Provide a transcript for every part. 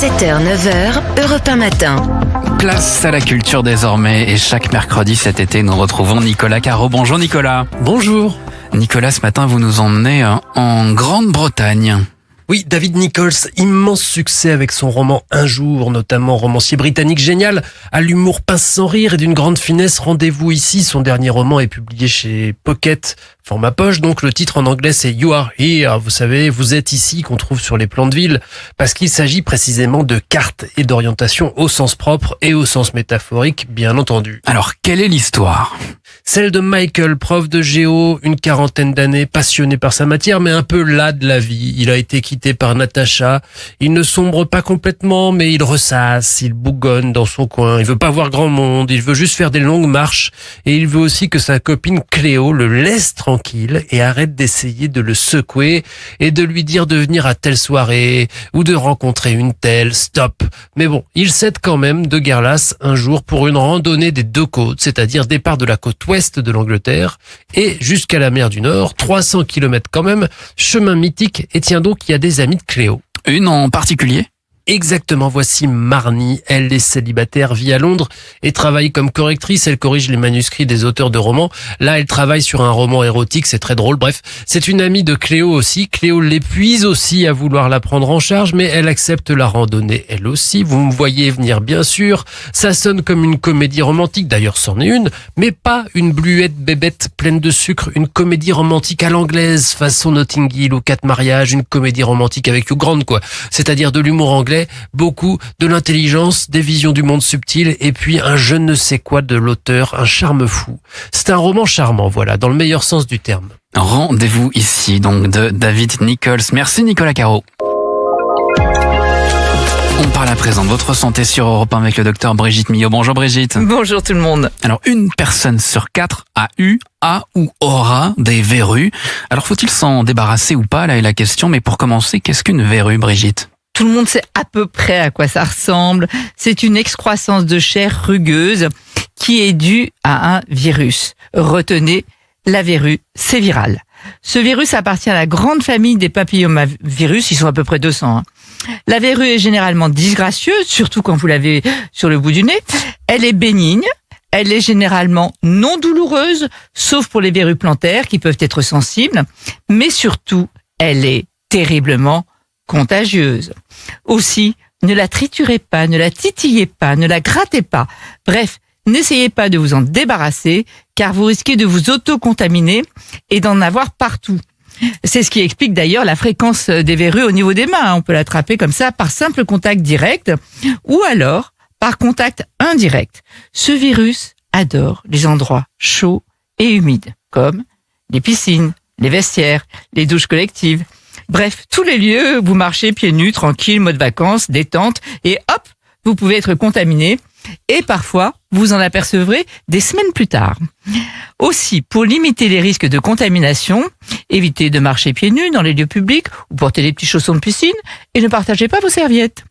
7h-9h, Europe 1 matin. Place à la culture désormais et chaque mercredi cet été nous retrouvons Nicolas Caro. Bonjour Nicolas. Bonjour. Nicolas, ce matin vous nous emmenez en Grande-Bretagne. Oui, David Nicholls, immense succès avec son roman Un jour, notamment romancier britannique génial, à l'humour pince sans rire et d'une grande finesse. Rendez-vous ici, son dernier roman est publié chez Pocket, format poche, donc le titre en anglais c'est You Are Here, vous savez, vous êtes ici, qu'on trouve sur les plans de ville, parce qu'il s'agit précisément de cartes et d'orientation au sens propre et au sens métaphorique, bien entendu. Alors, quelle est l'histoire ? Celle de Michael, prof de géo, une quarantaine d'années, passionné par sa matière, mais un peu las de la vie. Il a été quitté par Natacha. Il ne sombre pas complètement, mais il ressasse, il bougonne dans son coin. Il veut pas voir grand monde, il veut juste faire des longues marches. Et il veut aussi que sa copine Cléo le laisse tranquille et arrête d'essayer de le secouer et de lui dire de venir à telle soirée ou de rencontrer une telle. Stop. Mais bon, il cède quand même de guerre lasse un jour pour une randonnée des deux côtes, c'est-à-dire départ de la côte ouest de l'Angleterre et jusqu'à la mer du Nord, 300 km quand même, chemin mythique. Et tiens donc, il y a des amis de Cléo. Une en particulier ? Exactement, voici Marnie. Elle est célibataire, vit à Londres et travaille comme correctrice. Elle corrige les manuscrits des auteurs de romans. Là, elle travaille sur un roman érotique, c'est très drôle. Bref, c'est une amie de Cléo aussi. Cléo l'épuise aussi à vouloir la prendre en charge, mais elle accepte la randonnée elle aussi. Vous me voyez venir, bien sûr. Ça sonne comme une comédie romantique, d'ailleurs c'en est une, mais pas une bluette bébête pleine de sucre. Une comédie romantique à l'anglaise, façon Notting Hill ou Quatre mariages. Une comédie romantique avec Hugh Grant, quoi. C'est-à-dire de l'humour anglais, beaucoup de l'intelligence, des visions du monde subtil et puis un je ne sais quoi de l'auteur, un charme fou. C'est un roman charmant, voilà, dans le meilleur sens du terme. Rendez-vous ici donc de David Nicholls. Merci Nicolas Caro. On parle à présent de votre santé sur Europe 1 avec le docteur Brigitte Millot. Bonjour Brigitte. Bonjour tout le monde. Alors, une personne sur 4 a ou aura des verrues. Alors, faut-il s'en débarrasser ou pas? Là est la question. Mais pour commencer, qu'est-ce qu'une verrue, Brigitte? Tout le monde sait à peu près à quoi ça ressemble. C'est une excroissance de chair rugueuse qui est due à un virus. Retenez, la verrue, c'est viral. Ce virus appartient à la grande famille des papillomavirus, ils sont à peu près 200. La verrue est généralement disgracieuse, surtout quand vous l'avez sur le bout du nez. Elle est bénigne, elle est généralement non douloureuse, sauf pour les verrues plantaires qui peuvent être sensibles, mais surtout, elle est terriblement contagieuse. Aussi, ne la triturez pas, ne la titillez pas, ne la grattez pas. Bref, n'essayez pas de vous en débarrasser, car vous risquez de vous auto-contaminer et d'en avoir partout. C'est ce qui explique d'ailleurs la fréquence des verrues au niveau des mains. On peut l'attraper comme ça par simple contact direct ou alors par contact indirect. Ce virus adore les endroits chauds et humides, comme les piscines, les vestiaires, les douches collectives. Bref, tous les lieux où vous marchez pieds nus, tranquille, mode vacances, détente, et hop, vous pouvez être contaminé. Et parfois, vous en apercevrez des semaines plus tard. Aussi, pour limiter les risques de contamination, évitez de marcher pieds nus dans les lieux publics ou portez les petits chaussons de piscine et ne partagez pas vos serviettes.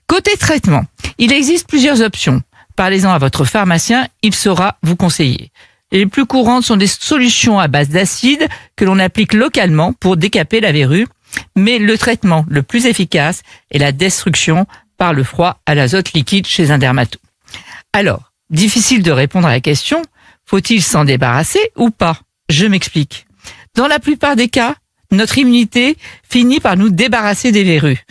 Côté traitement, il existe plusieurs options. Parlez-en à votre pharmacien, il saura vous conseiller. Les plus courantes sont des solutions à base d'acide que l'on applique localement pour décaper la verrue, mais le traitement le plus efficace est la destruction par le froid à l'azote liquide chez un dermato. Alors, difficile de répondre à la question, faut-il s'en débarrasser ou pas? Je m'explique. Dans la plupart des cas, notre immunité finit par nous débarrasser des verrues.